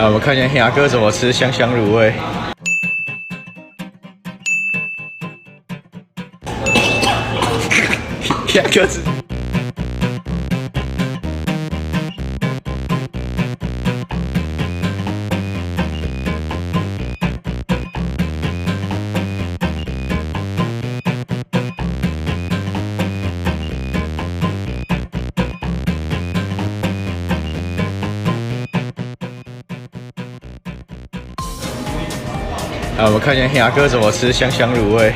我们看见虾哥怎么吃香香卤味。虾哥吃。我们看见虾哥怎么吃香香卤味。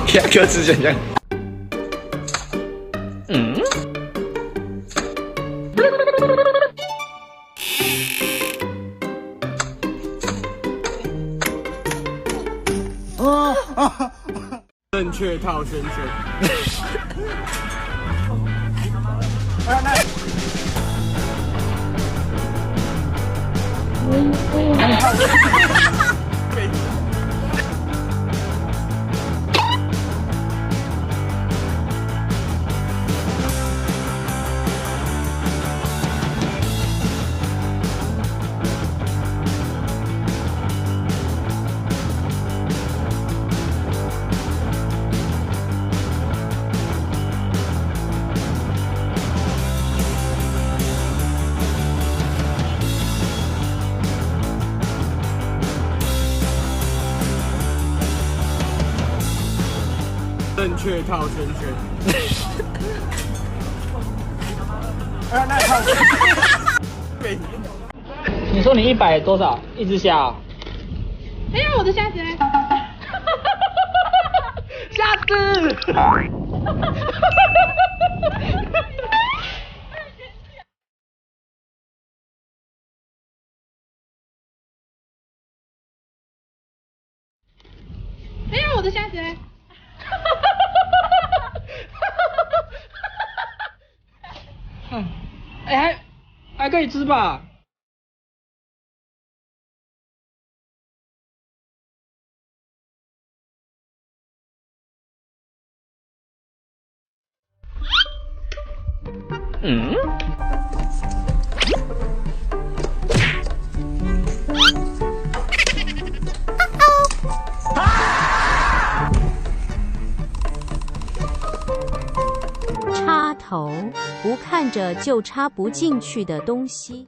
虾哥吃香香。正确套圈圈。正确套圈圈。你说你100多少？一只虾、哦？哎呀，我的虾子嘞！虾子！哎呀，我的虾子嘞！哎，还可以吃吧？插头，不看着就插不进去的东西。